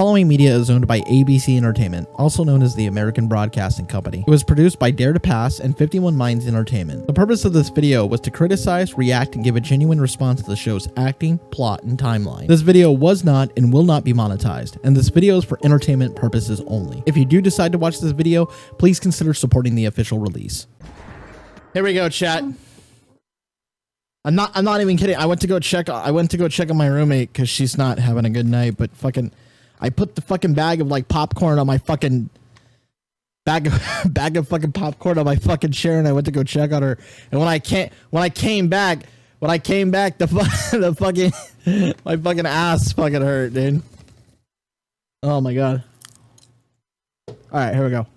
following media is owned by ABC Entertainment, also known as the American Broadcasting Company. It was produced by Dare to Pass and 51 Minds Entertainment. The purpose of this video was to criticize, react, and give a genuine response to the show's acting, plot, and timeline. This video was not and will not be monetized, and this video is for entertainment purposes only. If you do decide to watch this video, please consider supporting the official release. Here we go, chat. I'm not even kidding. I went to go check on my roommate because she's not having a good night, but fucking I put the fucking bag of like popcorn on my fucking bag of fucking popcorn on my fucking chair, and I went to go check on her. And when I came back, the fucking my fucking ass fucking hurt, dude. Oh my god. All right, here we go.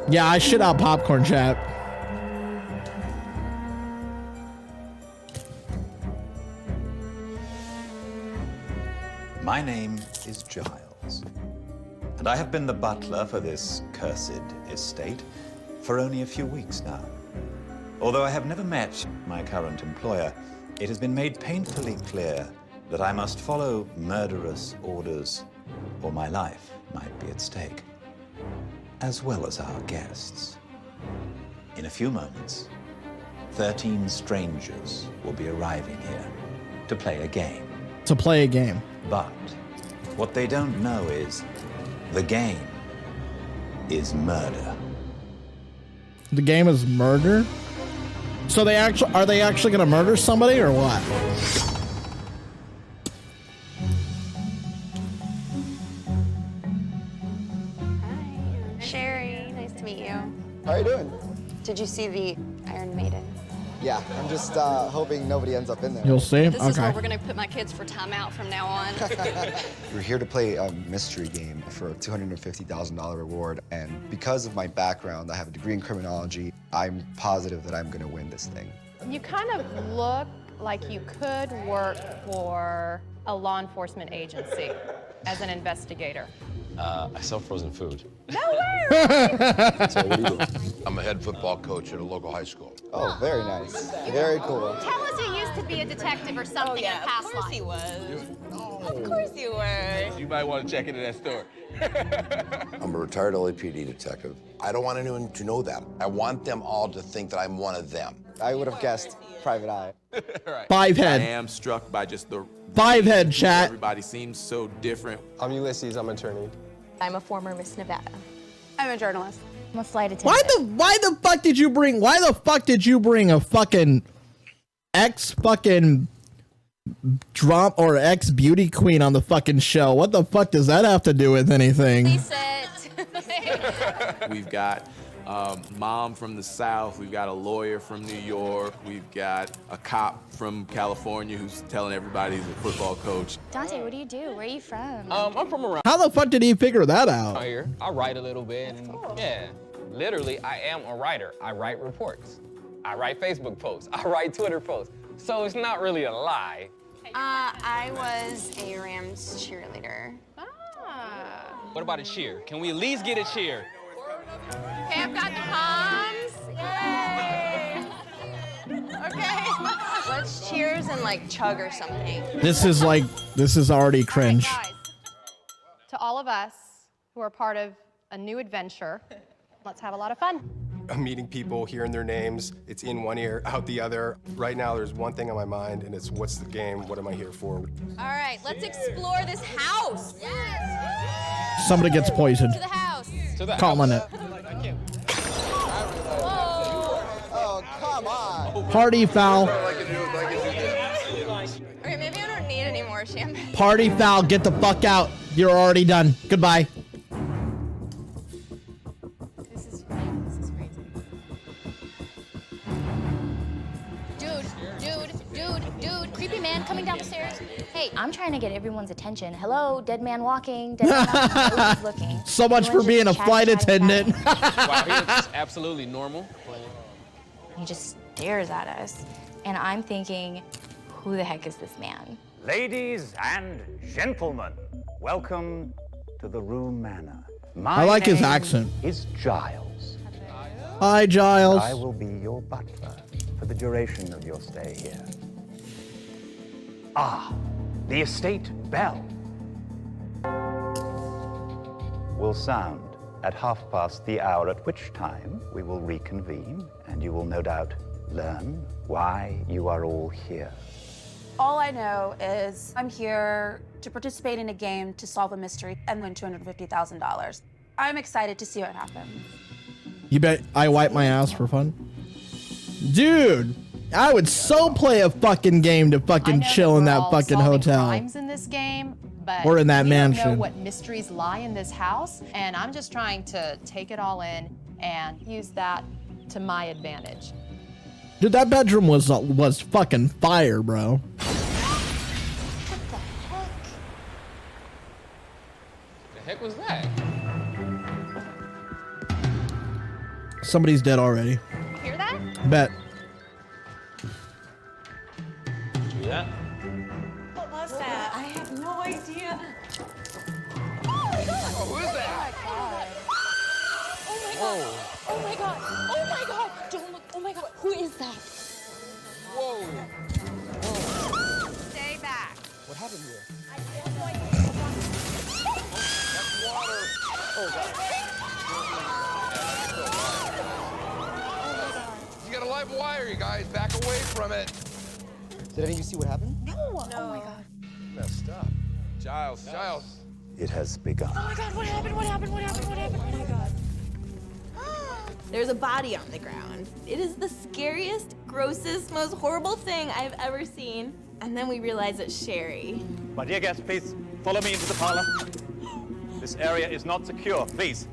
Yeah, I shit out popcorn, chat. My name is Giles, and I have been the butler for this cursed estate for only a few weeks now. Although I have never met my current employer, it has been made painfully clear that I must follow murderous orders or my life might be at stake, as well as our guests. In a few moments, 13 strangers will be arriving here to play a game. But what they don't know is the game is murder. The game is murder? So are they actually gonna murder somebody or what? How are you doing? Did you see the Iron Maiden? Yeah, I'm just hoping nobody ends up in there. You'll see? This is where we're gonna put my kids for timeout from now on. We're here to play a mystery game for a $250,000 reward, and because of my background, I have a degree in criminology, I'm positive that I'm gonna win this thing. You kind of look like you could work for a law enforcement agency as an investigator. I sell frozen food. No way! So what do you do? I'm a head football coach at a local high school. Oh, very nice. Very cool. Tell us you used to be a detective or something in a past life. Of course he was. Of course you were. You might want to check into that story. I'm a retired LAPD detective. I don't want anyone to know that. I want them all to think that I'm one of them. I would have guessed Private Eye. Right. 5 head. I am struck by just the 5 head, chat. Everybody seems so different. I'm Ulysses, I'm an attorney. I'm a former Miss Nevada. I'm a journalist. I'm a flight attendant. Why the fuck did you bring a fucking ex fucking drama or ex beauty queen on the fucking show? What the fuck does that have to do with anything? We've got mom from the South. We've got a lawyer from New York. We've got a cop from California who's telling everybody he's a football coach. Dante, what do you do? Where are you from? I'm from around How the fuck did he figure that out? here. I write a little bit. And, yeah, literally, I am a writer. I write reports. I write Facebook posts. I write Twitter posts. So it's not really a lie. I was a Rams cheerleader. What about a cheer? Can we at least get a cheer? Okay, I've got the palms. Yay! Okay. Let's cheers and like chug or something. This is already cringe. All right, guys. To all of us who are part of a new adventure, let's have a lot of fun. I'm meeting people, hearing their names. It's in one ear, out the other. Right now, there's one thing on my mind, and it's what's the game? What am I here for? All right, let's explore this house. Yes. Somebody gets poisoned. To the house. To the Calling it. Oh, come on. Party foul. Okay, maybe I don't need any more champagne. Party foul. Get the fuck out. You're already done. Goodbye. This is crazy. Dude, creepy man coming down the stairs. Hey, I'm trying to get everyone's attention. Hello, dead man walking, dead man walking, nobody's looking. So much for being a flight attendant. Wow, he looks absolutely normal. He just stares at us, and I'm thinking, who the heck is this man? Ladies and gentlemen, welcome to the Room Manor. I like his accent. Is Giles. Hi, Giles. I will be your butler for the duration of your stay here. Ah, the estate bell will sound at 1/2 at which time we will reconvene, and you will no doubt learn why you are all here. All I know is I'm here to participate in a game to solve a mystery and win $250,000. I'm excited to see what happens. You bet I wipe my ass for fun? Dude, I would so play a fucking game to fucking chill in that fucking hotel. Crimes in this game, but or in that we mansion. don't know what mysteries lie in this house, and I'm just trying to take it all in and use that to my advantage. Dude, that bedroom was fucking fire, bro. The heck was that? Somebody's dead already. Hear that? Bet. Do that? What was that? I have no idea. Oh, who is that? Oh my god. Oh my god. Oh my god. Don't look. Oh my god. Who is that? Whoa. Stay back. What happened here? That's water. Oh, God. You got a live wire, you guys. Back away from it. Did any of you see what happened? No. Oh my god. Messed up. Giles. It has begun. Oh my god. What happened? What happened? What happened? What happened? Oh my god. There's a body on the ground. It is the scariest, grossest, most horrible thing I've ever seen. And then we realize it's Sherry. My dear guests, please follow me into the parlor. This area is not secure, please.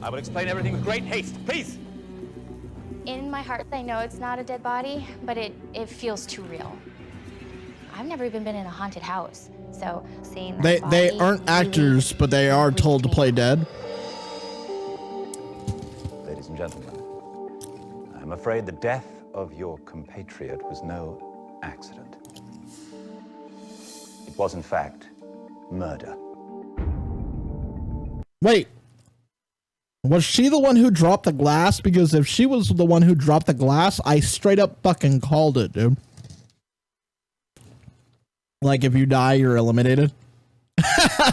I will explain everything with great haste, please. In my heart, I know it's not a dead body, but it feels too real. I've never even been in a haunted house, so seeing that They body aren't actors, but they are told to play dead. Ladies and gentlemen, I'm afraid the death of your compatriot was no accident. It was, in fact, murder. Wait. Was she the one who dropped the glass? Because if she was the one who dropped the glass, I straight up fucking called it, dude. Like, if you die, you're eliminated.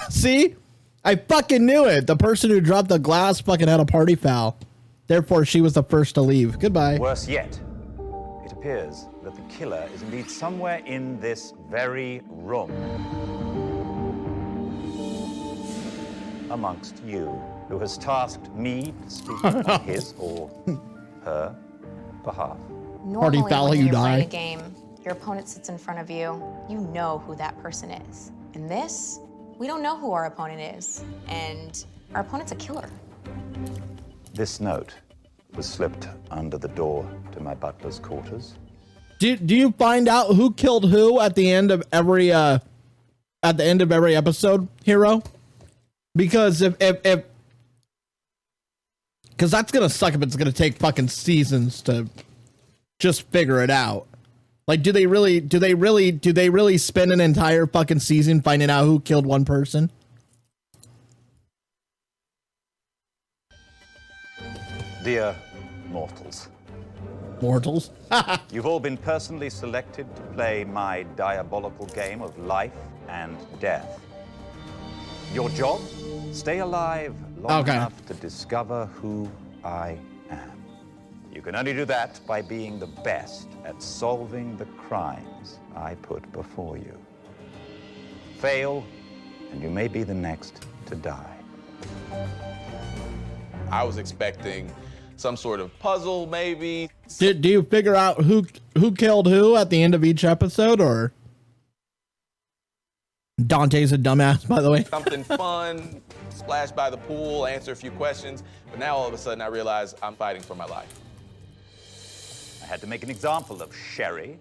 See? I fucking knew it. The person who dropped the glass fucking had a party foul. Therefore, she was the first to leave. Goodbye. Worse yet, it appears that the killer is indeed somewhere in this very room. Amongst you, who has tasked me to speak on his or her behalf. Normally, foul, when you you're die. playing a game, your opponent sits in front of you. You know who that person is. In this, we don't know who our opponent is, and our opponent's a killer. This note was slipped under the door to my butler's quarters. Do you find out who killed who at the end of every episode, Hero? Because if because that's gonna suck if it's gonna take fucking seasons to just figure it out. Like, do they really spend an entire fucking season finding out who killed one person? Dear mortals. Mortals? You've all been personally selected to play my diabolical game of life and death. Your job? Stay alive long enough to discover who I am. You can only do that by being the best at solving the crimes I put before you. Fail, and you may be the next to die. I was expecting some sort of puzzle, maybe. Do you figure out who killed who at the end of each episode, or? Dante's a dumbass, by the way. Something fun, splash by the pool, answer a few questions. But now all of a sudden I realize I'm fighting for my life. I had to make an example of Sherry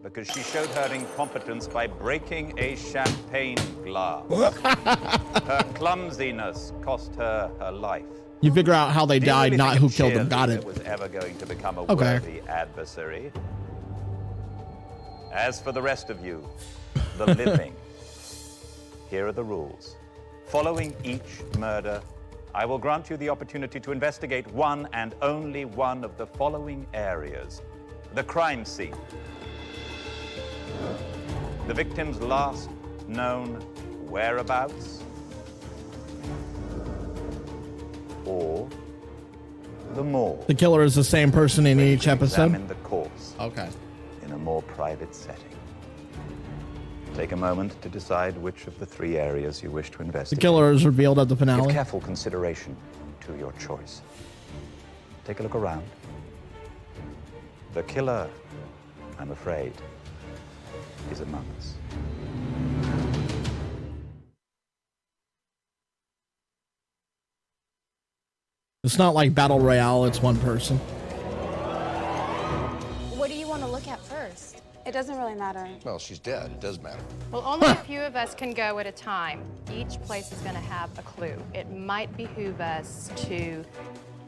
because she showed her incompetence by breaking a champagne glass. Her clumsiness cost her her life. You figure out how they Do you died, really not think who a killed them. Got cheerleader it. was ever going to become a Okay. worthy adversary? As for the rest of you, the living, here are the rules. Following each murder, I will grant you the opportunity to investigate one and only one of the following areas. The crime scene, The victim's last known whereabouts? Or the morgue? The killer is the same person in each episode? Examine the corpse. Okay. In a more private setting. Take a moment to decide which of the 3 areas you wish to The investigate. killer is revealed at the Give finale. careful consideration to your choice. Take a look around. The killer, I'm afraid, is among us. It's not like Battle Royale, it's one person. What do you want to look at first? It doesn't really matter. Well, she's dead. It does matter. Well, only a few of us can go at a time. Each place is going to have a clue. It might behoove us to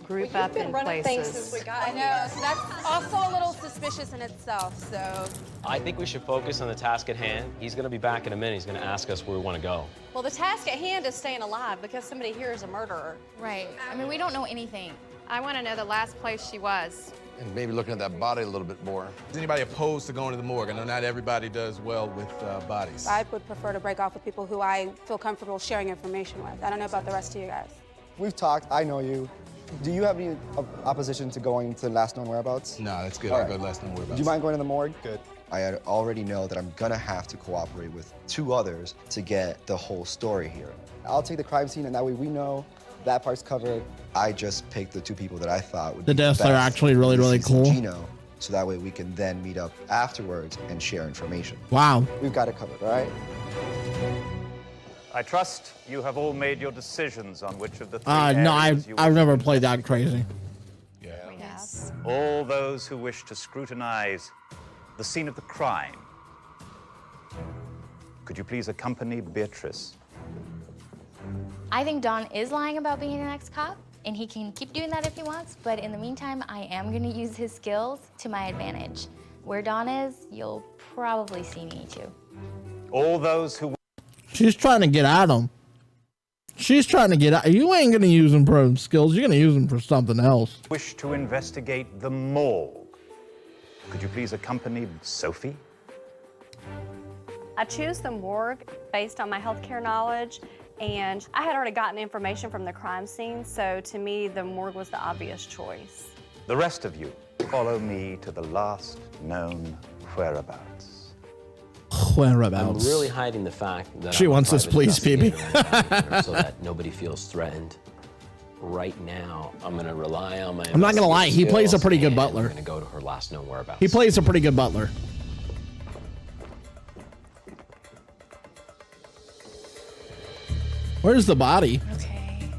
group up in places. I know, so that's also a little suspicious in itself, so. I think we should focus on the task at hand. He's going to be back in a minute. He's going to ask us where we want to go. Well, the task at hand is staying alive because somebody here is a murderer. Right. I mean, we don't know anything. I want to know the last place she was. And maybe looking at that body a little bit more. Is anybody opposed to going to the morgue? I know not everybody does well with bodies. I would prefer to break off with people who I feel comfortable sharing information with. I don't know about the rest of you guys. We've talked. I know you. Do you have any opposition to going to last known whereabouts? No, that's good. All I'll right. go last known whereabouts. Do you mind going to the morgue? Good. I already know that I'm gonna have to cooperate with 2 others to get the whole story here. I'll take the crime scene, and that way we know that part's covered. I just picked the 2 people that I thought would The be deaths are best. actually really, really Ulysses and cool. Gino, so that way we can then meet up afterwards and share information. Wow. We've got it covered, all right? I trust you have all made your decisions on which of the 3 No, areas you I've wish never to played that crazy. Yes. All those who wish to scrutinize the scene of the crime. Could you please accompany Beatrice? I think Don is lying about being an ex-cop, and he can keep doing that if he wants, but in the meantime, I am gonna use his skills to my advantage. Where Don is, you'll probably see me too. All those who She's trying to get at him. She's trying to get at. You ain't gonna use them for skills. You're gonna use them for something else. wish to investigate the morgue. Could you please accompany Sophie? I choose the morgue based on my healthcare knowledge, and I had already gotten information from the crime scene, so to me, the morgue was the obvious choice. The rest of you, follow me to the last known whereabouts. Whereabouts? I'm really hiding the fact that She I'm a wants this, private please, Phoebe. investigator so that nobody feels threatened. Right now, I'm going to rely on my I'm not gonna lie, he plays a pretty good investigative butler. skills, and I'm going to go to her last known whereabouts. He plays a pretty good butler. Where's the body? Okay.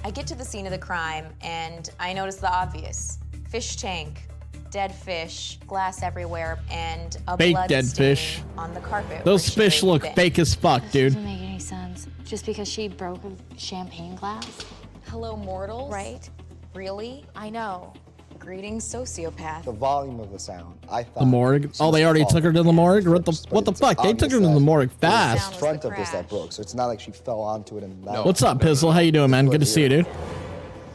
I get to the scene of the crime, and I notice the obvious. Fish tank, dead fish, glass everywhere, and a Fake blood dead stain fish. on the carpet. Those where she fish laid look bed. fake as fuck, dude. Doesn't make any sense. Just because she broke a champagne glass? Hello, mortals. Right? Really? I know. Greetings, sociopath. The volume of the sound, I thought. The morgue. Oh, they already took her to the morgue? What the fuck? They took her to the morgue fast. The front of this that broke, so it's not like she fell onto it and that. What's up, Pizzle? How you doing, man? Good to see you, dude.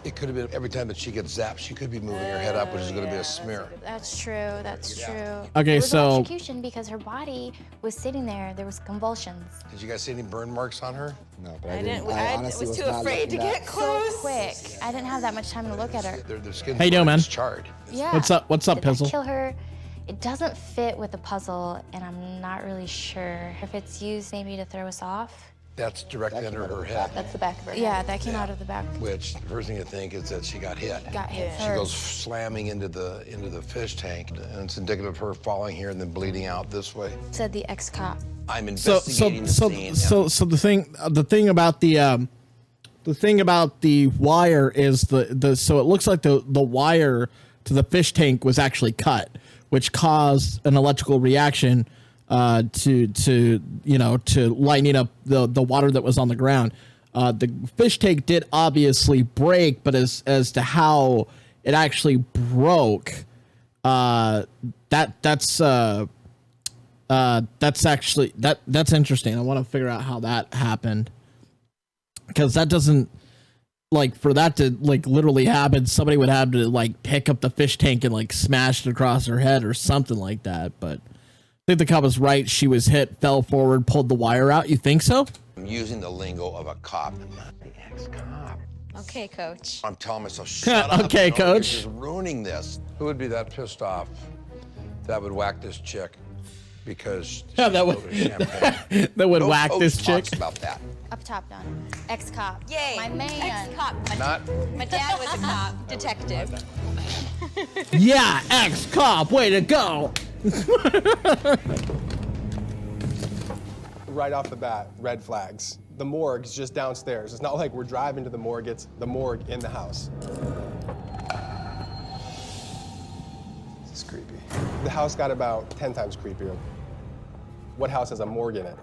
It could have been every time that she gets zapped, she could be moving her head up, which is going to be a smear. That's true. That's true. Okay, It was so- electrocution because her body was sitting there. There was convulsions. Did you guys see any burn marks on her? No, but I didn't. didn't- I I honestly was was too not afraid looking to at- get close. So quick. I didn't have that much time to look at her. Their skin's How you doing, man? charred. Yeah. What's up? What's up, Did that Pizzle? kill her? It doesn't fit with the puzzle, and I'm not really sure if it's used maybe to throw us off. That's directly under her head. That's the back of her head. Yeah, that came out of the back. Which the first thing you think is that she got hit. Got hit She goes first. slamming into the fish tank, and it's indicative of her falling here and then bleeding out this way. Said the ex-cop. I'm So investigating the scene. the thing about the wire is so it looks like the wire to the fish tank was actually cut, which caused an electrical reaction to lighting up the water that was on the ground. The fish tank did obviously break, but as to how it actually broke, that's actually that's interesting. I want to figure out how that happened, because that doesn't like for that to like literally happen, somebody would have to like pick up the fish tank and like smash it across her head or something like that. But I think the cop was right. She was hit, fell forward, pulled the wire out. You think so? I'm using the lingo of a cop, not the ex-cop. Okay, coach. I'm telling myself, shut up. Okay, no, coach. You're just ruining this. Who would be that pissed off that would whack this chick because Yeah, that would that would No whack coach this talks chick. about that. Up top, Don. Ex-cop. Yay. My man. Ex-cop. Not. My dad was a cop, detective. Yeah, ex-cop, way to go. Right off the bat, red flags. The morgue's just downstairs. It's not like we're driving to the morgue, it's the morgue in the house. This is creepy. The house got about 10 times creepier. What house has a morgue in it?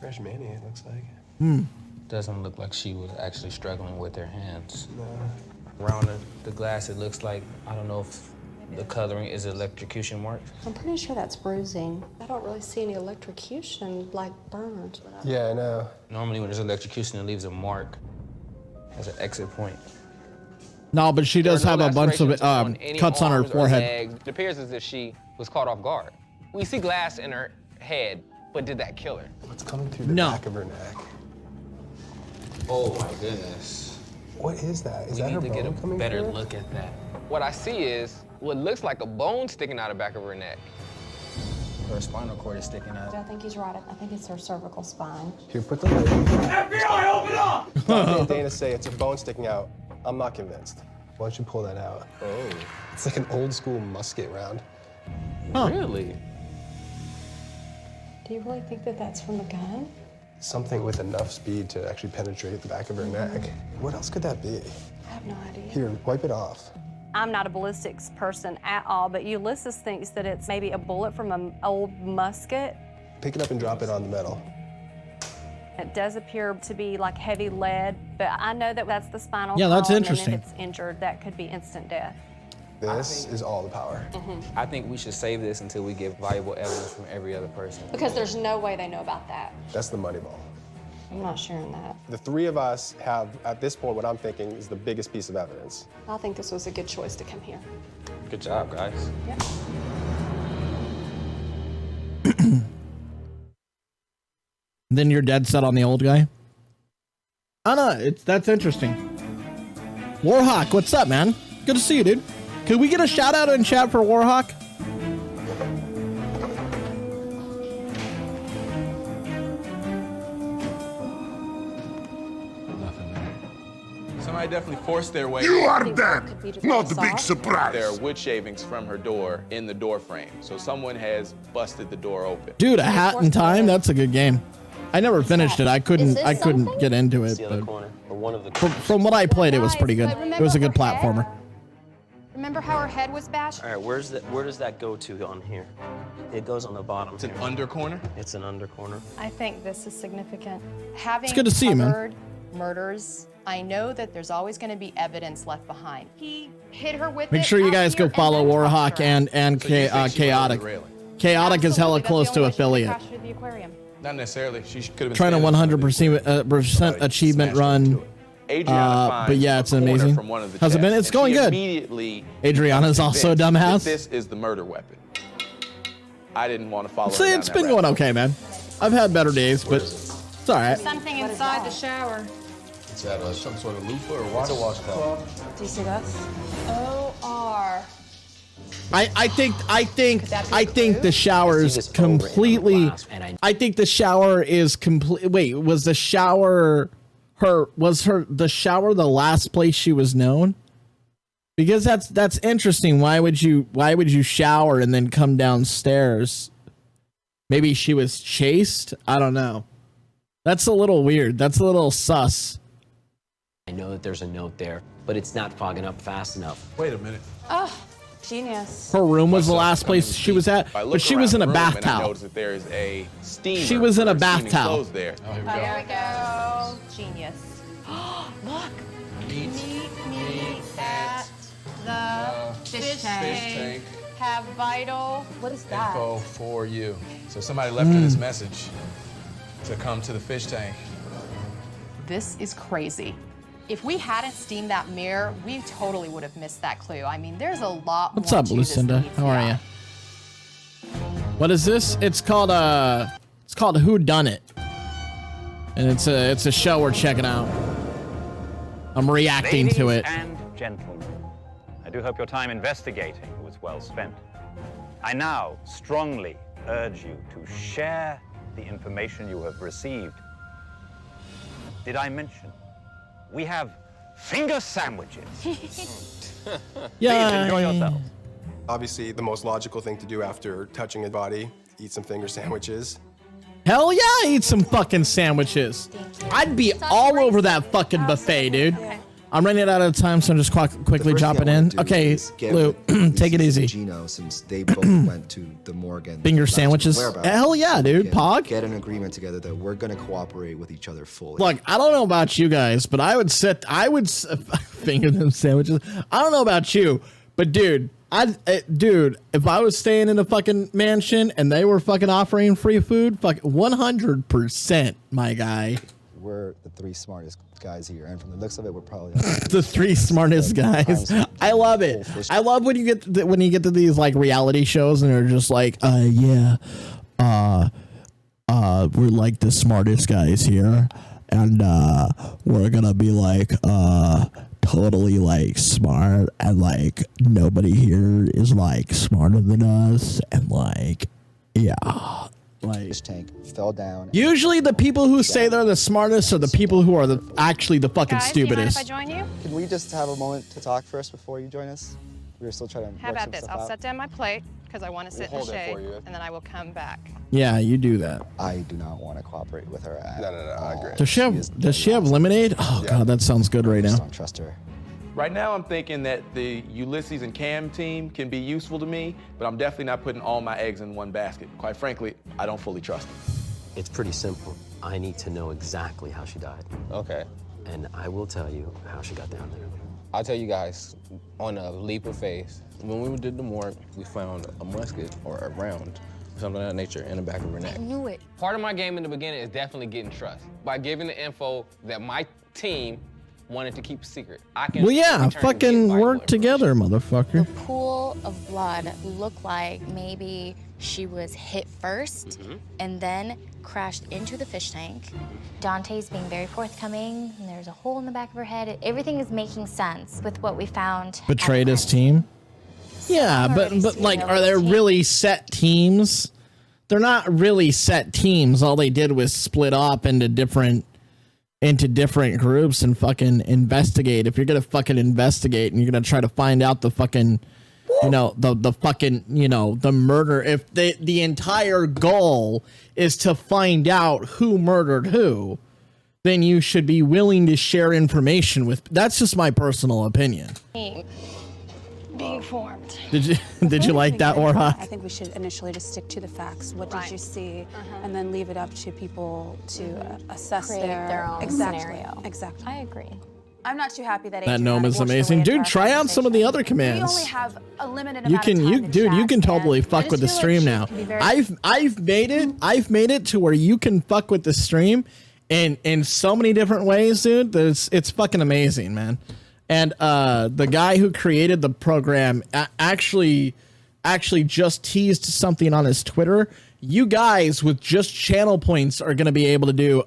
Fresh Manny, it looks like. Doesn't look like she was actually struggling with her hands. No. Around the glass, it looks like, I don't know if the coloring is electrocution marks. I'm pretty sure that's bruising. I don't really see any electrocution, like burns. Yeah, I know. Normally when there's electrocution, it leaves a mark as an exit point. No, but she does have a bunch of cuts on her forehead. It appears as if she was caught off guard. We see glass in her head, but did that kill her? What's coming through the back of her neck? Oh my goodness. What is that? Is that We her need to get bone a coming better through? look at that. What I see is what looks like a bone sticking out of the back of her neck. Her spinal cord is sticking out. I think he's right. I think it's her cervical spine. Here, put the lid. FBI, open up! Dante and Dana say it's a bone sticking out. I'm not convinced. Why don't you pull that out? Oh. It's like an old school musket round. Really? Do you really think that that's from a gun? Something with enough speed to actually penetrate the back of her neck. What else could that be? I have no idea. Here, wipe it off. I'm not a ballistics person at all, but Ulysses thinks that it's maybe a bullet from an old musket. Pick it up and drop it on the metal. It does appear to be like heavy lead, but I know that that's the spinal Yeah, that's column, interesting. And if it's injured, that could be instant death. This is all the power. I think we should save this until we get valuable evidence from every other person. Because there's no way they know about that. That's the money ball. I'm not sharing that. The three of us have, at this point, what I'm thinking is the biggest piece of evidence. I think this was a good choice to come here. Good job, guys. Then you're dead set on the old guy? I don't know, that's interesting. Warhawk, what's up, man? Good to see you, dude. Could we get a shout out in chat for Warhawk? Somebody definitely forced their way. You in. are dead. Not a big surprise. There are wood shavings from her door in the door frame, so someone has busted the door open. Dude, A Hat in Time, that's a good game. I never finished it. I couldn't get into it. The other But corner, or one of the from what I played, it was pretty good. It was a good platformer. Remember how her head was bashed? All right, where does that go to on here? It goes on the bottom. It's an under corner? It's an under corner. I think this is significant. Having good to see you, man. covered murders, I know that there's always going to be evidence left behind. He hit her with Make it sure you out guys here go follow and then tossed Warhawk her. and So you think she went over Chaotic. the railing? Chaotic is hella Absolutely, close that's to the only way she affiliate. crashed through the aquarium. Not necessarily. She could have been Trying to standing 100% achievement run. Adriana But yeah, finds it's a corner amazing. from one of the How's it been? chests, It's and going she good. Immediately Adriana's also a convinced dumbass. that this is the murder weapon. I didn't want to follow. So her down it's that been rabbit going hole. okay, man. I've had better days, but it's all right. Something inside the shower. Is that some sort of loofah or water washcloth? Do you see this? O-R. I think the shower is completely. I think the shower is complete. Wait, was the shower the shower the last place she was known? Because that's interesting. Why would you shower and then come downstairs? Maybe she was chased. I don't know. That's a little weird. That's a little sus. I know that there's a note there, but it's not fogging up fast enough. Wait a minute. Oh, genius. Her room was the last place she was at, I look but she was in around a the room bath and I towel. notice that there is a steamer. She was in a for bath steaming towel. clothes there. Oh, here we go. There we go. Genius. Look. Meet me at the fish tank. Have vital. What is that? Info for you. So somebody left her this message to come to the fish tank. This is crazy. If we hadn't steamed that mirror, we totally would have missed that clue. I mean, there's a lot What's more up, to this than Lucinda? meets How the are eye. you? What is this? It's called Who Done It, and it's a show we're checking out. I'm reacting to it. Ladies and gentlemen, I do hope your time investigating was well spent. I now strongly urge you to share the information you have received. Did I mention we have finger sandwiches? Yeah. Please enjoy yourself. Obviously, the most logical thing to do after touching a body, eat some finger sandwiches. Hell yeah, eat some fucking sandwiches. I'd be all over that fucking buffet, dude. I'm running out of time, so I'm just quickly dropping in. Okay, Lou, take it easy. Gino, since they both went to the morgue and Finger sandwiches? Hell yeah, dude. Pog? Get an agreement together that we're gonna cooperate with each other fully. Look, I don't know about you guys, but I would finger them sandwiches. I don't know about you, but dude, if I was staying in a fucking mansion and they were fucking offering free food, fuck 100%, my guy. We're the three smartest guys here, and from the looks of it, we're probably the three smartest guys. I love it. I love when you get to these like reality shows and they're just like, we're like the smartest guys here, and we're gonna be like totally like smart, and like nobody here is like smarter than us, and like like this tank fell down. Usually the people who say they're the smartest are the people who are actually the fucking Guys, do you mind stupidest. if I join you? Can we just have a moment to talk first before you join us? We're still trying to How work about some this? stuff I'll out. set down my plate because I want to sit in the hold it shade, for you. and then I will come back. Yeah, you do that. I do not want to cooperate with her at No, I agree. Does she have lemonade? Oh god, that sounds good right now. Don't trust her. Right now, I'm thinking that the Ulysses and Cam team can be useful to me, but I'm definitely not putting all my eggs in one basket. Quite frankly, I don't fully trust them. It's pretty simple. I need to know exactly how she died. Okay. And I will tell you how she got down there. I'll tell you guys, on a leap of faith, when we did the morgue, we found a musket or a round, something of that nature, in the back of her neck. I knew it. Part of my game in the beginning is definitely getting trust. By giving the info that my team wanted to keep secret. I can Well, yeah, return fucking vital work together, motherfucker. Pool of blood looked like maybe she was hit first and then crashed into the fish tank. Dante's being very forthcoming, and there's a hole in the back of her head. Everything is making sense with what we found. Betrayed his team. Yeah, but like, are there really set teams? They're not really set teams. All they did was split up into different groups and fucking investigate. If you're gonna fucking investigate and you're gonna try to find out the fucking, the fucking, the murder, if the entire goal is to find out who murdered who, then you should be willing to share information with. That's just my personal opinion. Being formed. Did you like that, Orha? I think we should initially just stick to the facts. What did you see? And then leave it up to people to assess Create their own scenario. Exactly. I agree. I'm not too happy that That gnome is amazing, dude. Try out some of the other We commands. only have a limited You amount of time to you can chat, totally and I fuck just with the feel like stream she now. can be very- I've made it to where you can fuck with the stream in so many different ways, dude. It's fucking amazing, man. And the guy who created the program actually just teased something on his Twitter. You guys with just channel points are gonna be able to do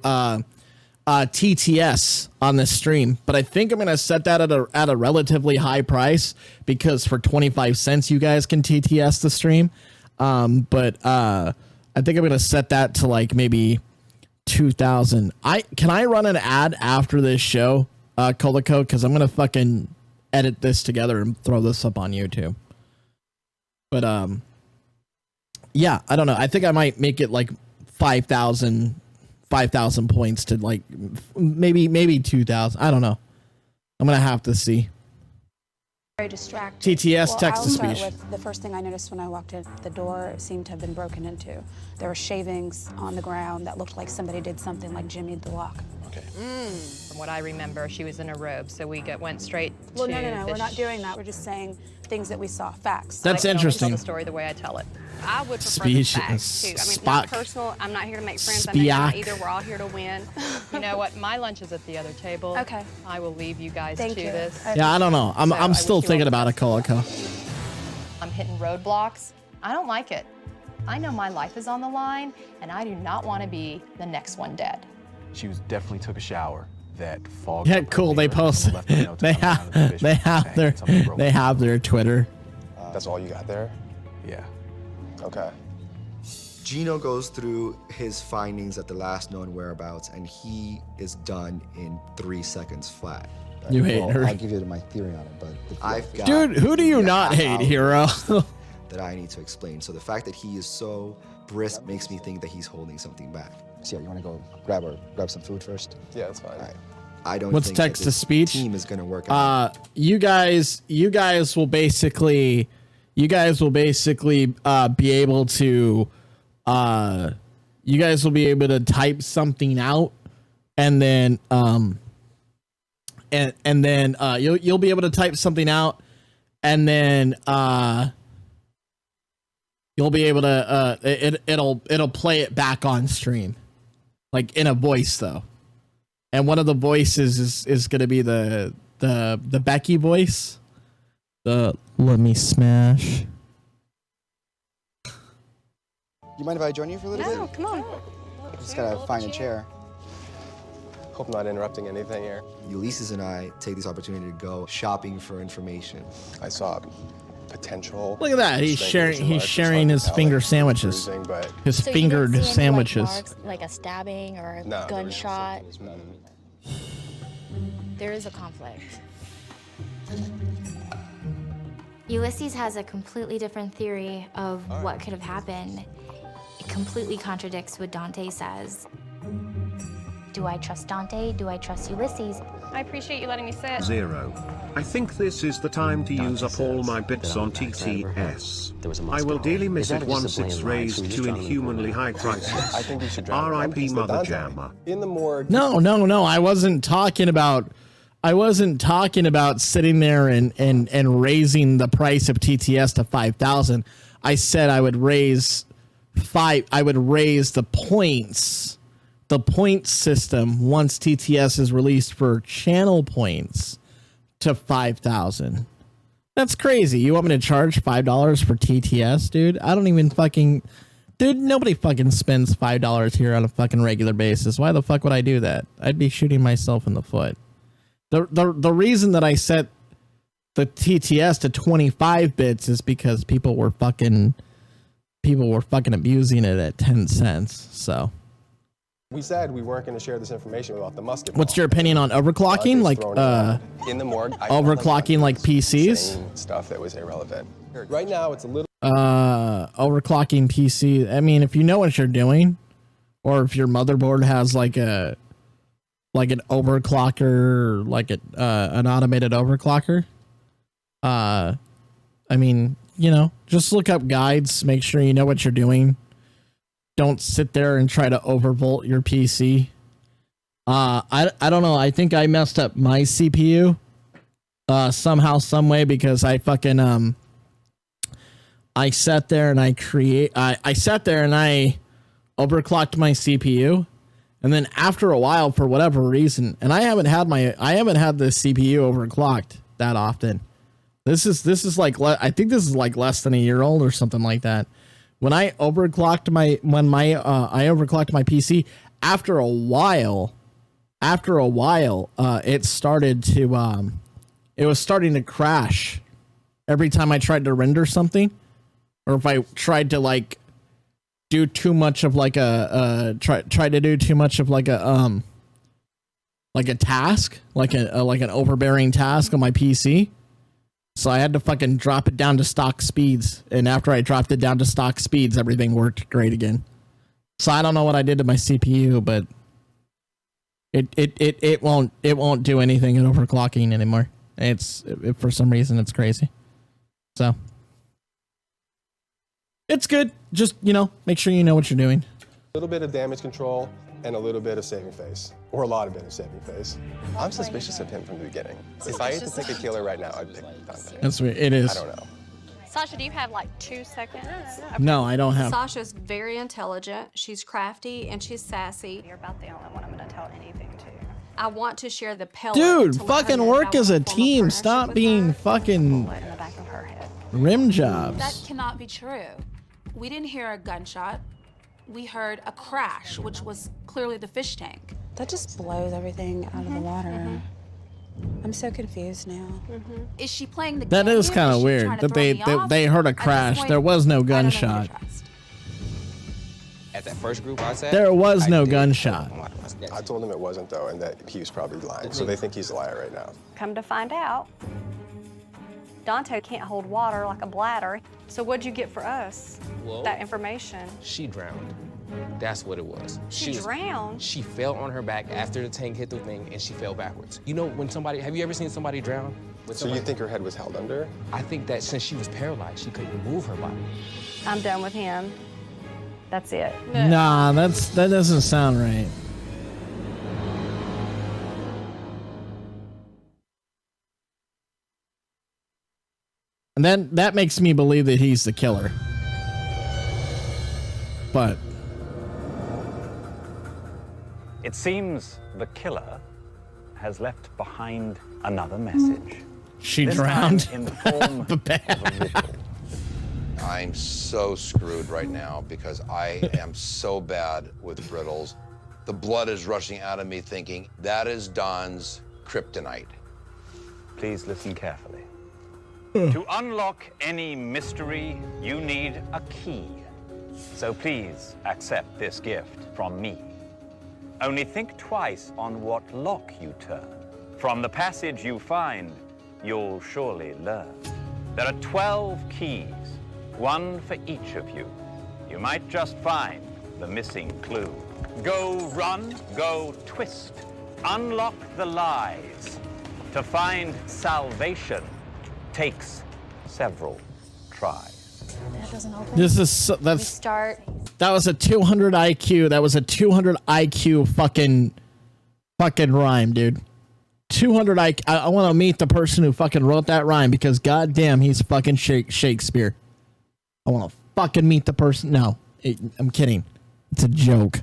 TTS on this stream, but I think I'm gonna set that at a relatively high price because for 25 cents you guys can TTS the stream. But I think I'm gonna set that to like maybe 2,000. Can I run an ad after this show, Colico? Because I'm gonna fucking edit this together and throw this up on YouTube. But yeah, I don't know. I think I might make it like 5,000 points to like maybe 2,000. I don't know. I'm gonna have to see. Very distracted. TTS, text to I'll start speech. with the first thing I noticed when I walked in, the door seemed to have been broken into. There were shavings on the ground that looked like somebody did something like jimmied the lock. From what I remember, she was in a robe, so we went straight Well, to no, the we're not doing that. We're just saying things that we saw, facts. That's I can only interesting. tell the story the way I tell it. I would prefer the facts too. I mean, it's not personal. I'm not here to make friends. I know you're not either. We're all here to win. You know what? My lunch is at the other table. Okay. I will leave you guys to this. Yeah, I don't know. I'm still thinking about a Colico. I'm hitting roadblocks. I don't like it. I know my life is on the line, and I do not want to be the next one dead. She definitely took a shower. That fog. Yeah, cool. They post. They have their Twitter. That's all you got there? Yeah. Okay. Gino goes through his findings at the last known whereabouts, and he is done in 3 seconds flat. You hate her. I'll give you my theory on it, but I've got. Dude, who do you not hate, Hero? That I need to explain. So the fact that he is so brisk makes me think that he's holding something back. So yeah, you want to go grab some food first? Yeah, that's fine. All right. I don't What's think text that to this speech? team is going to work out. You guys will basically be able to type something out, and then you'll be able to type something out, and then you'll be able to it'll play it back on stream, like in a voice though. And one of the voices is going to be the Becky voice. The let me smash. You mind if I join you for a little bit? No, come on. Just gotta find a chair. Hope I'm not interrupting anything here. Ulysses and I take this opportunity to go shopping for information. I saw potential. Look at that. He's sharing his finger sandwiches. His So you fingered didn't see any, sandwiches. Like, marks, like a stabbing or a No, gunshot. There is a conflict. Ulysses has a completely different theory of what could have happened. It completely contradicts what Dante says. Do I trust Dante? Do I trust Ulysses? I appreciate you letting me sit. 0. I think this is the time to use up all my bits on TTS. I will dearly miss it once it's raised to inhumanly high prices. I think you should R.I.P. Mother Jammer. In the morgue. No. I wasn't talking about sitting there and raising the price of TTS to 5,000. I said I would raise the points. The point system once TTS is released for channel points to 5,000. That's crazy. You want me to charge $5 for TTS, dude? I don't even dude, nobody fucking spends $5 here on a fucking regular basis. Why the fuck would I do that? I'd be shooting myself in the foot. The reason that I set the TTS to 25 bits is because people were fucking abusing it at 10 cents. So We said we weren't going to share this information about the musket. what's your opinion on overclocking? Like in the morgue, overclocking like PCs? Stuff that was irrelevant. Right now, it's a little. Overclocking PC. I mean, if you know what you're doing, or if your motherboard has like an overclocker, like an automated overclocker. I mean, just look up guides. Make sure you know what you're doing. Don't sit there and try to overvolt your PC. I don't know. I think I messed up my CPU somehow, some way, because I fucking I sat there and I overclocked my CPU, and then after a while, for whatever reason, and I haven't had the CPU overclocked that often. This is like I think this is like less than a year old or something like that. When I overclocked my PC, after a while, it was starting to crash every time I tried to render something, or if I tried to like do too much of like a task, like an overbearing task on my PC. So I had to fucking drop it down to stock speeds, and after I dropped it down to stock speeds, everything worked great again. So I don't know what I did to my CPU, but it won't do anything in overclocking anymore. For some reason it's crazy. So it's good. Just make sure you know what you're doing. A little bit of damage control and a little bit of saving face, or a lot of bit of saving face. I'm suspicious of him from the beginning. If I had to pick a killer right now, I'd pick Dante. That's weird. It is. I don't know. Sasha, do you have like 2 seconds? No, I don't have. Sasha's very intelligent, she's crafty, and she's sassy. You're about the only one I'm gonna tell anything to. I want to share the pellet. Dude, to let her fucking know work that I as a want to form team. partnership Stop with being her. fucking In the back of her head. rim That jobs. cannot be true. We didn't hear a gunshot. We heard a crash, which was clearly the fish tank. That just blows everything out of the water. I'm so confused now. Is she playing the That game? is kind Is of she weird trying to that throw me off? they heard a At this crash. point, There was no I don't know who to gunshot. trust. At that first group I said, There was no gunshot. I told him it wasn't, though, and that he was probably lying. So they think he's a liar right now. Come to find out, Dante can't hold water like a bladder. So what'd you get for us? Well, That information. she drowned. That's what it was. She drowned? She fell on her back after the tank hit the thing, and she fell backwards. You know, when somebody, have you ever seen somebody drown? So you think her head was held under? I think that since she was paralyzed, she couldn't move her body. I'm done with him. That's it. Nah, that doesn't sound right. And then that makes me believe that he's the killer. But It seems the killer has left behind another message. she This drowned. time in the form of a riddle. I'm so screwed right now because I am so bad with riddles. The blood is rushing out of me thinking, that is Don's kryptonite. Please listen carefully. To unlock any mystery, you need a key. So please accept this gift from me. Only think twice on what lock you turn. From the passage you find, you'll surely learn. There are 12 keys, one for each of you. You might just find the missing clue. Go run, go twist, unlock the lies. To find salvation takes several tries. That doesn't open. This is so, We that's start. that was a 200 IQ. That was a 200 IQ fucking rhyme, dude. 200 IQ. I want to meet the person who fucking wrote that rhyme because goddamn, he's fucking Shakespeare. I want to fucking meet the person. No, I'm kidding. It's a joke.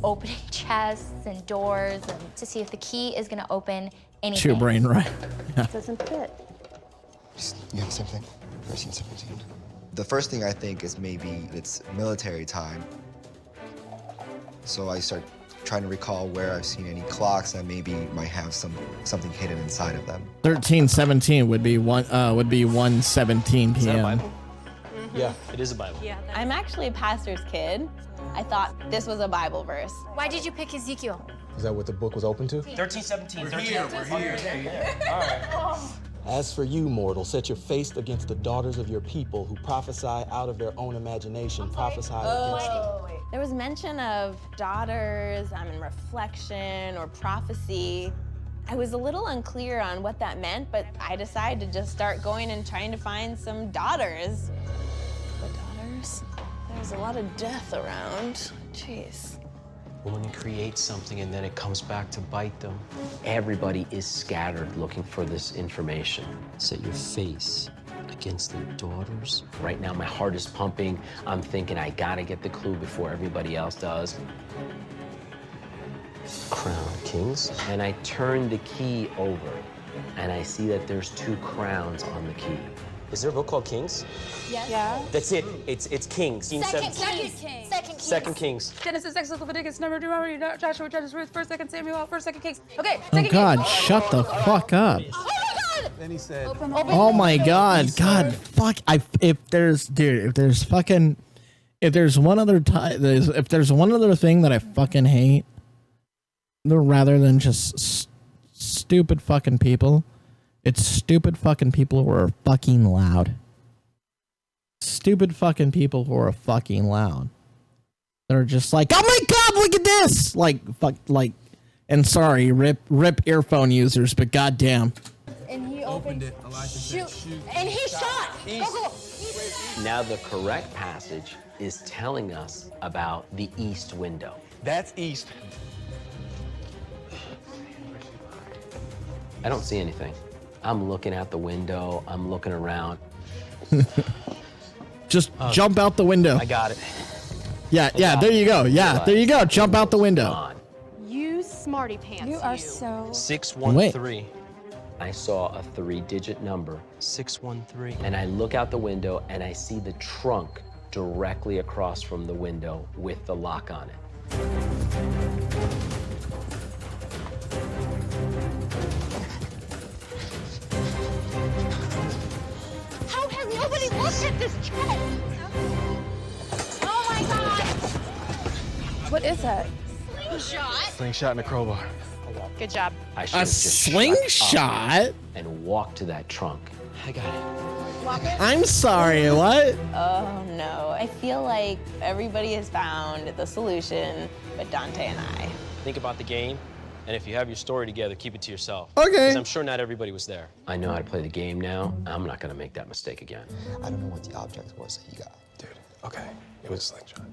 Opening chests and doors and to see if the key is gonna open anything. Two brain rhyme. Yeah. Doesn't fit. You have the same thing? I've seen 17. The first thing I think is maybe it's military time. So I start trying to recall where I've seen any clocks that maybe might have something hidden inside of them. 13:17 would be 1:17 p.m. Yeah, it is a Bible. Yeah, I'm actually a pastor's kid. I thought this was a Bible verse. Why did you pick Ezekiel? Is that what the book was open to? 13:17. We're here. All right. As for you, mortal, set your face against the daughters of your people who prophesy out of their own imagination. Prophesy against them. There was mention of daughters, in reflection or prophecy. I was a little unclear on what that meant, but I decided to just start going and trying to find some daughters. But daughters? There's a lot of death around. Jeez. When you create something and then it comes back to bite them, everybody is scattered looking for this information. Set your face against the daughters. Right now, my heart is pumping. I'm thinking I gotta get the clue before everybody else does. Crown Kings. And I turn the key over, and I see that there's 2 crowns on the key. Is there a book called Kings? Yes. Yeah. That's it. It's Kings. Second Kings. Genesis, Exodus, Leviticus, Numbers, Deuteronomy, Joshua, Judges, Ruth, 1st, 2nd Samuel, 1st, 2nd Kings. Okay. Oh God, shut the fuck up. Oh my God! Then he said, Oh my God, God, fuck. If there's one other thing that I fucking hate, rather than just stupid fucking people, it's stupid fucking people who are fucking loud. Stupid fucking people who are fucking loud. They're just like, oh my God, look at this! And sorry, rip earphone users, but goddamn. And he opened it. Elijah Shoot. said, shoot. And he shot. Go. Now the correct passage is telling us about the east window. That's east. I don't see anything. I'm looking out the window, I'm looking around. Just jump out the window. I got it. Yeah, there you go. Yeah, there you go. Jump out the window. You smarty pants. You are so. 613. I saw a 3-digit number, 613. And I look out the window and I see the trunk directly across from the window with the lock on it. How has nobody looked at this check? Oh my God! What is it? Slingshot. Slingshot and a crowbar. Good job. I should A have just shut slingshot? up and walked to that trunk. I got it. I'm sorry, what? Oh no, I feel like everybody has found the solution, but Dante and I. Think about the game, and if you have your story together, keep it to yourself. Okay. Because I'm sure not everybody was there. I know how to play the game now. I'm not gonna make that mistake again. I don't know what the object was that you got. Dude, okay, it was a slingshot.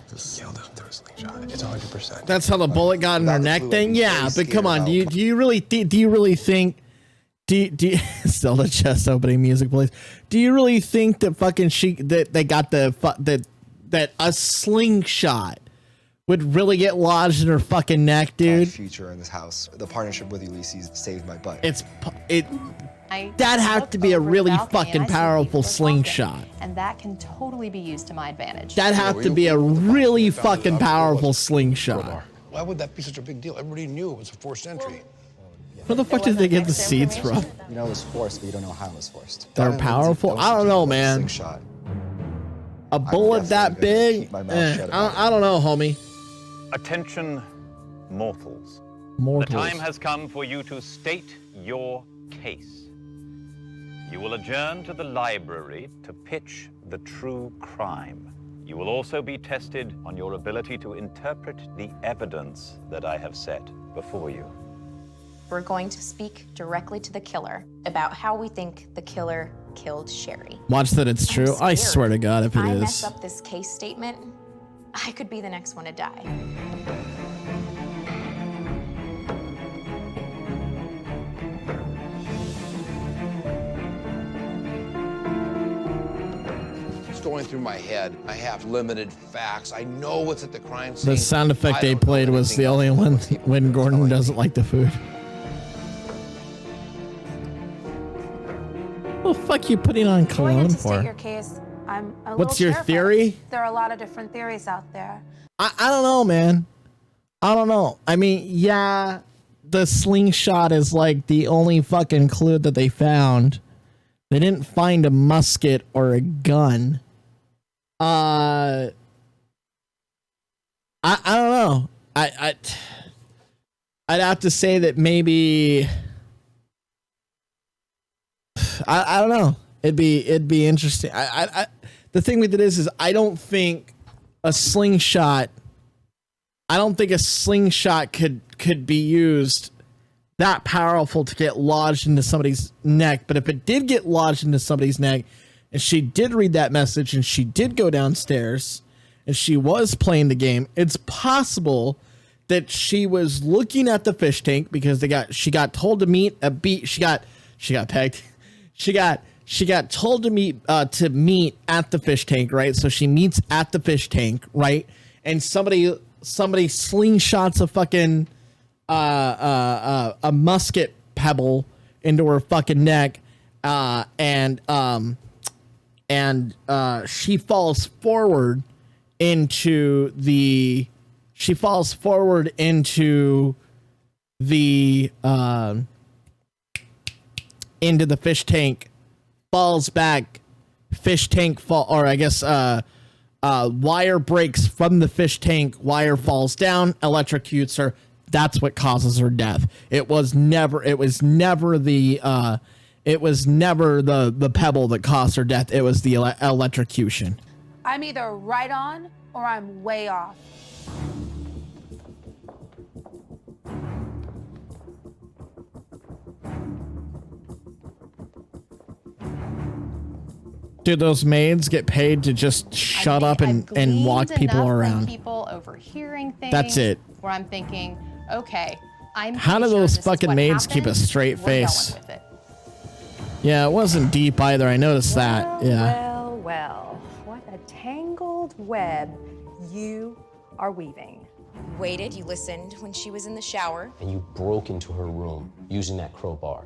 He yelled at him through a slingshot. It's 100%. That's how the bullet got in her neck thing? Yeah, but come on, do you really think still the chest opening music plays. Do you really think that fucking that they got that a slingshot would really get lodged in her fucking neck, dude? Future in this house. The partnership with Ulysses saved my butt. That have to be a really fucking powerful slingshot. And that can totally be used to my advantage. That have to be a really fucking powerful slingshot. Why would that be such a big deal? Everybody knew it was a forced entry. Where the fuck did they get the seeds from? You know it was forced, but you don't know how it was forced. They're powerful? I don't know, man. Slingshot. A bullet that big? I don't know, homie. Attention, mortals. Mortals. The time has come for you to state your case. You will adjourn to the library to pitch the true crime. You will also be tested on your ability to interpret the evidence that I have set before you. We're going to speak directly to the killer about how we think the killer killed Sherry. Watch that it's true. I swear to God, if it I is. mess up this case statement, I could be the next one to die. It's going through my head. I have limited facts. I know what's at the crime scene. The sound effect they played was the only one when Gordon doesn't like the food. What the fuck you putting on Going cologne to state for? your case, I'm a What's little your terrified. theory? There are a lot of different theories out there. I don't know, man. I don't know. I mean, yeah, the slingshot is like the only fucking clue that they found. They didn't find a musket or a gun. I don't know. I'd have to say that maybe I don't know. It'd be interesting. The thing with it is I don't think a slingshot could be used that powerful to get lodged into somebody's neck. But if it did get lodged into somebody's neck and she did read that message and she did go downstairs and she was playing the game, it's possible that she was looking at the fish tank because she got told to meet she got pegged. She got told to meet at the fish tank, right? So she meets at the fish tank, right? And somebody slingshots a fucking a musket pebble into her fucking neck, and she falls forward into the fish tank, falls back, fish tank fall, or I guess wire breaks from the fish tank, wire falls down, electrocutes her. That's what causes her death. It was never the pebble that caused her death. It was the electrocution. I'm either right on or I'm way off. Dude, those maids get paid to just shut up and walk people around. People overhearing things. That's it. Where I'm thinking, okay, I'm. How do pretty sure those this is fucking what maids keep a happened. straight We're going face? with it. Yeah, it wasn't deep either. I noticed that. Yeah. Well, what a tangled web you are weaving. You waited, you listened when she was in the shower. And you broke into her room using that crowbar.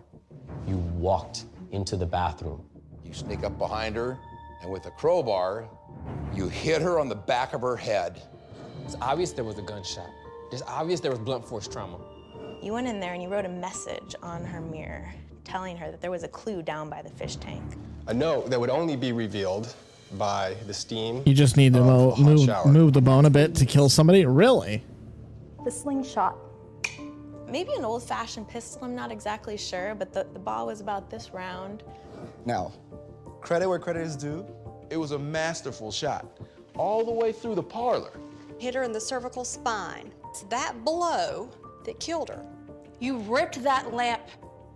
You walked into the bathroom. You sneak up behind her, and with a crowbar, you hit her on the back of her head. It's obvious there was a gunshot. It's obvious there was blunt force trauma. You went in there and you wrote a message on her mirror telling her that there was a clue down by the fish tank. A note that would only be revealed by the steam. You just need to move the bone a bit to kill somebody? Really? The slingshot. Maybe an old-fashioned pistol, I'm not exactly sure, but the ball was about this round. Now, credit where credit is due. It was a masterful shot, all the way through the parlor. Hit her in the cervical spine. It's that blow that killed her. You ripped that lamp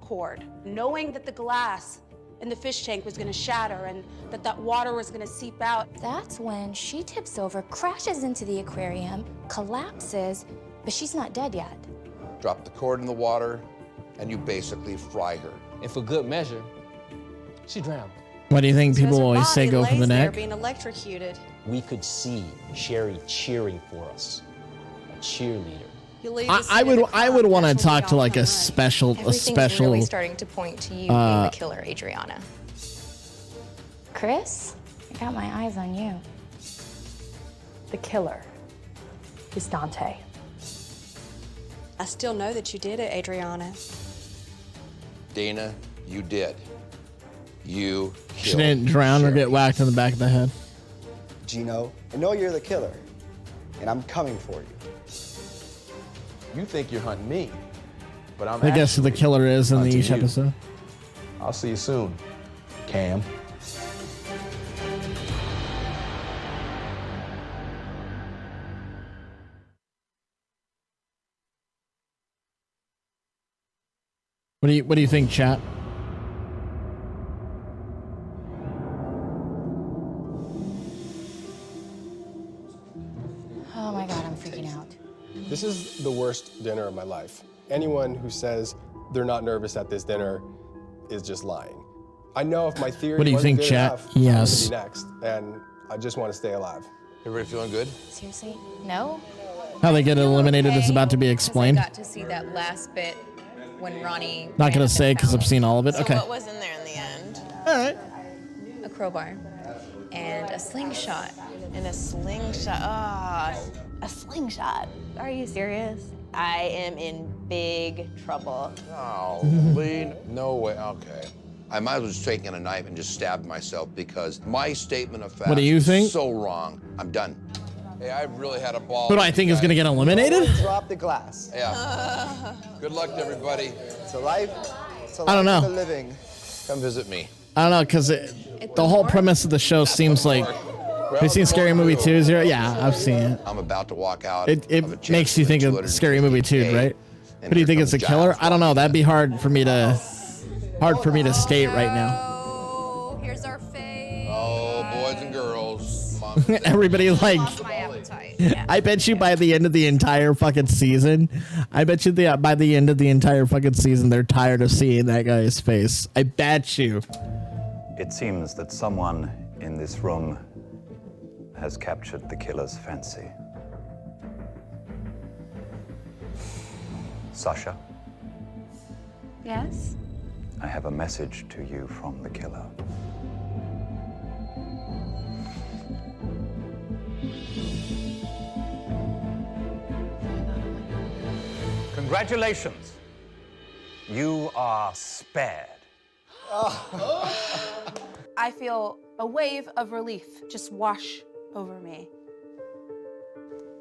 cord, knowing that the glass in the fish tank was gonna shatter and that water was gonna seep out. That's when she tips over, crashes into the aquarium, collapses, but she's not dead yet. Drop the cord in the water, and you basically fry her. And for good measure, she drowned. What do you think people always say go for the neck? Being electrocuted. We could see Sherry cheering for us. A cheerleader. I would want to talk to like a special Everything's really starting to point to you being the killer, Adriana. Chris, I got my eyes on you. The killer is Dante. I still know that you did it, Adriana. Dana, you did. You killed She didn't drown or get whacked in the back of the head. Gino, I know you're the killer, and I'm coming for you. You think you're hunting me, but I'm I guess who the killer is in hunting each you. episode. I'll see you soon, Cam. What do you think, chat? Oh my God, I'm freaking out. This is the worst dinner of my life. Anyone who says they're not nervous at this dinner is just lying. I know if my theory What do you wasn't think, good chat? enough, Yes. I'm gonna be next, and I just want to stay alive. Everybody feeling good? Seriously? No? How they get eliminated is about to be explained. I got to see that last bit when Ronnie. Not gonna say because I've seen all of it. So Okay. what was in there in the end? All right. A crowbar and a slingshot. And a slingshot. Ah, a slingshot. Are you serious? I am in big trouble. Oh, Lee, no way. Okay. I might as well just taken a knife and just stabbed myself because my statement of fact What do you think? is so wrong. I'm done. Hey, I've really had a ball. Who do I think is gonna get eliminated? Drop the glass. Yeah. Good luck to everybody. It's a life. It's a life I don't know. for the living. Come visit me. I don't know because the whole premise of the show seems like. Have you seen Scary Movie 2? Yeah, I've seen it. I'm about to walk out. It makes you think of Scary Movie 2, right? Who do you think is a killer? I don't know. That'd be hard for me to state right now. Oh, here's our face. Oh, boys and girls. Come on. Everybody like. My appetite. I bet you by the end of the entire fucking season, by the end of the entire fucking season, they're tired of seeing that guy's face. I bet you. It seems that someone in this room has captured the killer's fancy. Sasha, Yes? I have a message to you from the killer. Congratulations. You are spared. I feel a wave of relief just wash over me.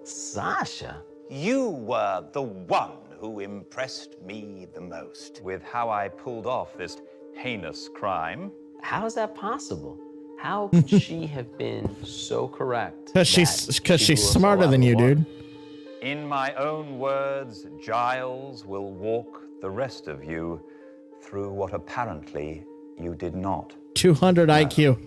Sasha? You were the one who impressed me the most with how I pulled off this heinous crime. How is that possible? How could she have been so correct? Because she's smarter than you, dude. In my own words, Giles will walk the rest of you through what apparently you did not. 200 IQ.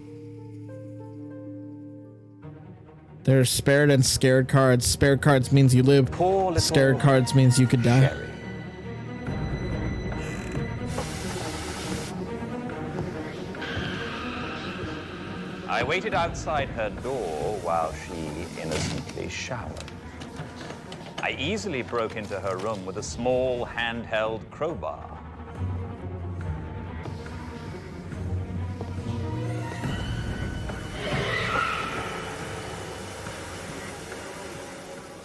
There's spared and scared cards. Spared cards means you live. Scared cards means you could die. waited outside her door while she innocently showered. I easily broke into her room with a small handheld crowbar.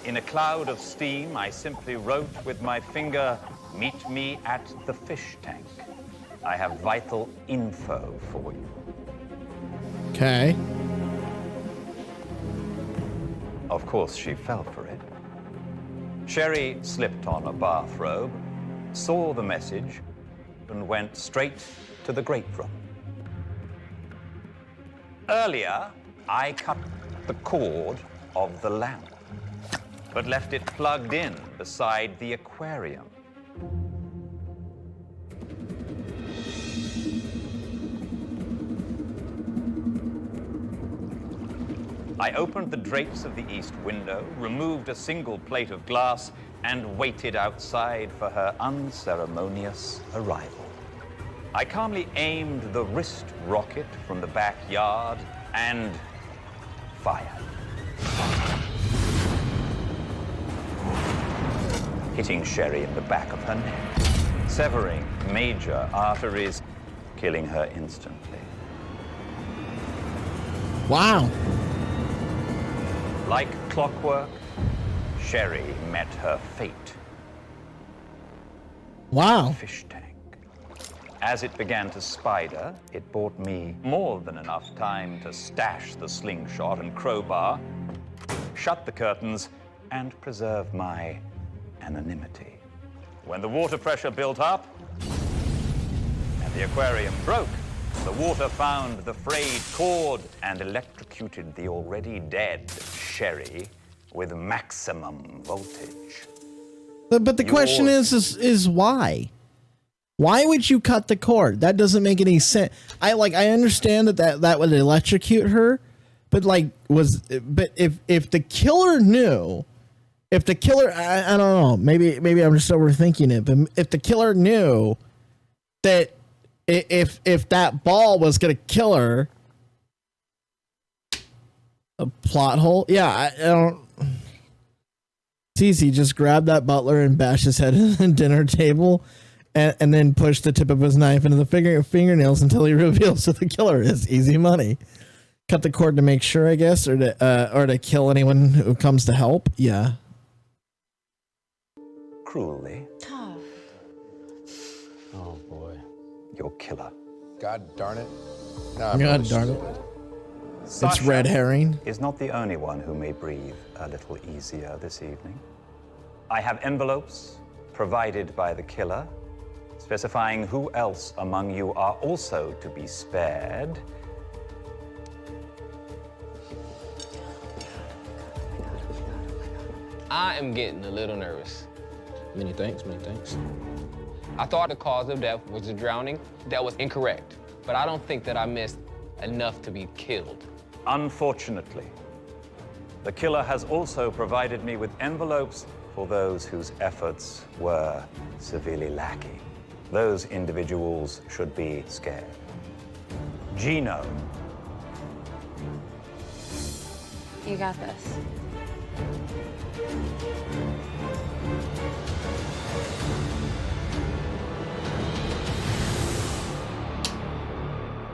In a cloud of steam, I simply wrote with my finger, "Meet me at the fish tank. I have vital info for you." Okay. Of course, she fell for it. Sherry slipped on a bathrobe, saw the message, and went straight to the great room. Earlier, I cut the cord of the lamp, but left it plugged in beside the aquarium. I opened the drapes of the east window, removed a single plate of glass, and waited outside for her unceremonious arrival. I calmly aimed the wrist rocket from the backyard and fired. Hitting Sherry in the back of her neck, severing major arteries, killing her instantly. Wow. Like clockwork, Sherry met her fate. Wow. Fish tank. As it began to spider, it bought me more than enough time to stash the slingshot and crowbar, shut the curtains, and preserve my anonymity. When the water pressure built up and the aquarium broke, the water found the frayed cord and electrocuted the already dead Sherry with maximum voltage. But the question is why? Why would you cut the cord? That doesn't make any sense. I understand that would electrocute her, but if the killer knew, I don't know, maybe I'm just overthinking it, but if the killer knew that if that ball was gonna kill her, a plot hole. Yeah, I don't. It's easy. Just grab that butler and bash his head in the dinner table, and then push the tip of his knife into the fingernails until he reveals who the killer is. Easy money. Cut the cord to make sure, I guess, or to kill anyone who comes to help. Yeah. Cruelly. Oh boy. Your killer. God darn it. God darn it. It's red herring. Is not the only one who may breathe a little easier this evening. I have envelopes provided by the killer, specifying who else among you are also to be spared. I am getting a little nervous. Many thanks, many thanks. I thought the cause of death was a drowning. That was incorrect. But I don't think that I missed enough to be killed. Unfortunately, the killer has also provided me with envelopes for those whose efforts were severely lacking. Those individuals should be scared. Gino. You got this.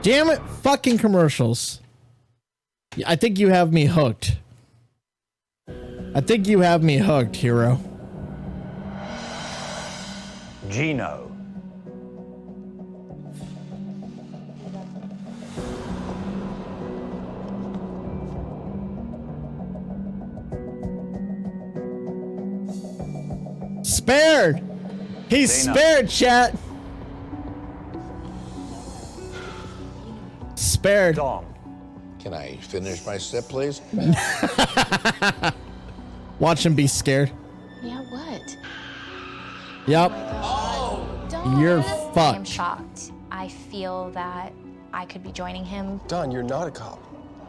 Damn it, fucking commercials. I think you have me hooked. Hero. Gino. Spared! He's spared, chat! Spared. Dom. Can I finish my step, please? Watch him be scared. Yeah, what? Yep. You're I am fucked. shocked. I feel that I could be joining him. Don, you're not a cop.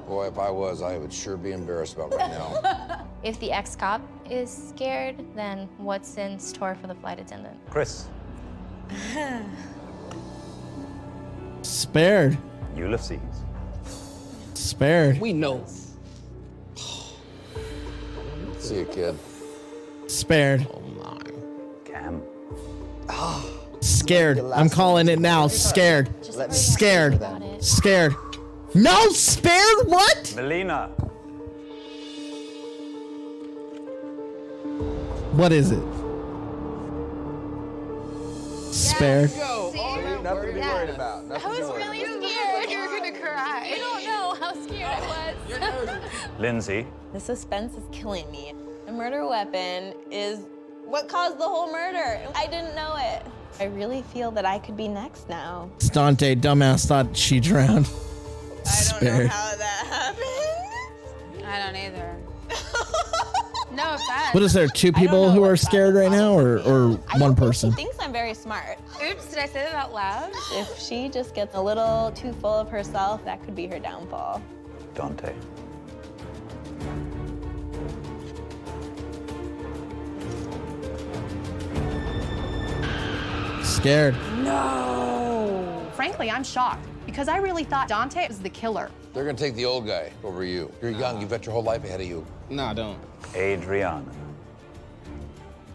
Boy, if I was, I would sure be embarrassed about right now. If the ex-cop is scared, then what's in store for the flight attendant? Chris. Spared. Ulysses. Spared. Spared. We know. See you, kid. Spared. Oh my. Cam. Scared. I'm calling it now. Scared. Scared. Scared. No, spared? What? Melina. What is it? Spared. Nothing to be worried about. I was really scared you were gonna cry. You don't know how scared I was. Lindsay. The suspense is killing me. The murder weapon is what caused the whole murder. I didn't know it. I really feel that I could be next now. It's Dante, dumbass, thought she drowned. I don't know Spared. how that happened. I don't either. No offense. What is there? Two people who are scared right now, or one person? She thinks I'm very smart. Oops, did I say that out loud? If she just gets a little too full of herself, that could be her downfall. Dante. Scared. No. Frankly, I'm shocked because I really thought Dante was the killer. They're gonna take the old guy over you. You're young, you've got your whole life ahead of you. No, I don't. Adriana.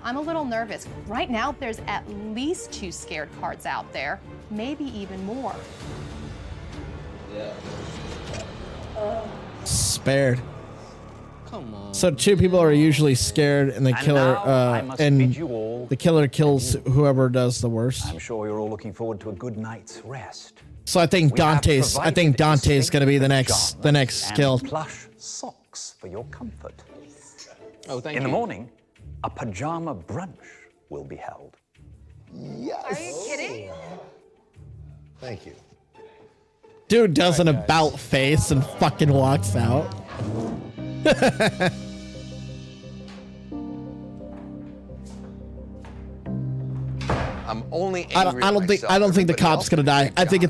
I'm a little nervous. Right now, there's at least 2 scared cards out there, maybe even more. Spared. Come on. So 2 people are usually scared, and the killer, now I must bid you all the killer kills whoever does the worst. I'm sure you're all looking forward to a good night's rest. So I think We have Dante's provided gonna be the next pajamas skill. and plush socks for your comfort. Oh, thank you. In the morning, a pajama brunch will be held. Yes. Are you kidding? Thank you. Dude does an about face and fucking walks out. I'm only angry I don't think the cop's gonna die. I think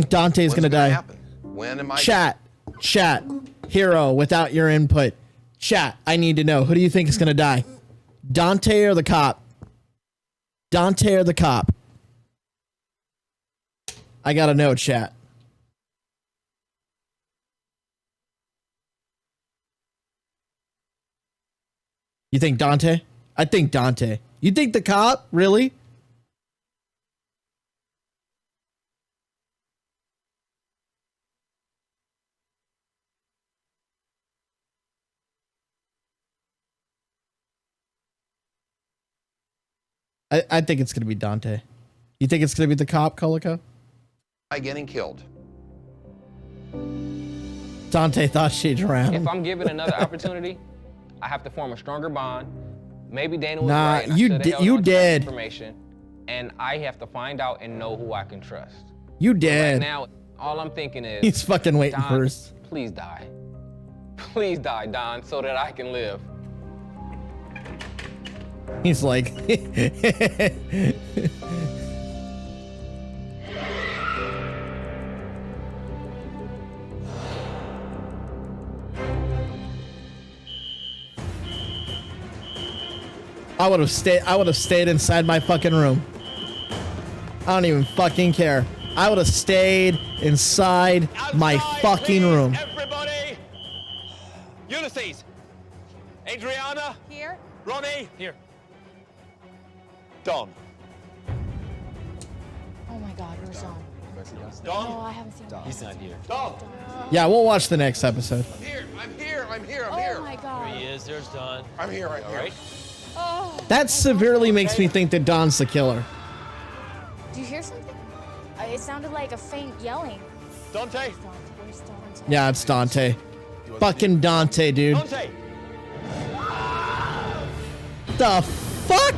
Dante's gonna die. When am I? Chat, hero, without your input. Chat, I need to know. Who do you think is gonna die? Dante or the cop? Dante or the cop? I gotta know, chat. You think Dante? I think Dante. You think the cop? Really? I think it's gonna be Dante. You think it's gonna be the cop, Colico? Am I getting killed? Dante thought she drowned. If I'm given another opportunity, I have to form a stronger bond. Maybe Dana was Nah, right. and I you shoulda di- held you on to that did. Information, and I have to find out and know who I can trust. You Right did. now, all I'm thinking is He's fucking waiting Don, for us. Please die. Please die, Don, so that I can live. He's like, I would have stayed inside my fucking room. I don't even fucking care. I would have stayed inside my fucking room. Everybody! Ulysses! Adriana! Here? Ronnie! Here. Don. Oh my God, where's Don? Don? No, I haven't seen Don. He's not here. Don! Yeah, we'll watch the next episode. I'm here. I'm here. I'm here. I'm Oh here. my God. There he is. There's Don. I'm here. I'm All here. right. Oh. That severely makes me think that Don's the killer. Do you hear something? It sounded like a faint yelling. Dante! Where's Dante? Yeah, it's Dante. Fucking Dante, dude. Dante! The fuck?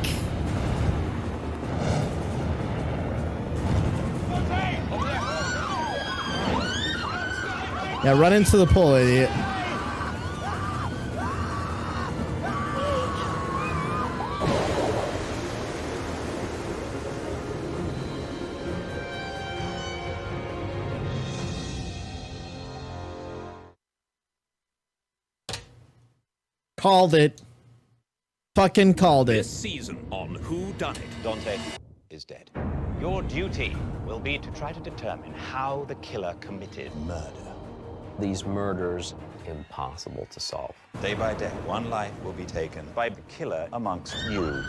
Yeah, run into the pool, idiot. Called it. Fucking called it. This season on Who Done It, Dante is dead. Your duty will be to try to determine how the killer committed murder. These murders, impossible to solve. Day by day, one life will be taken by the killer amongst you.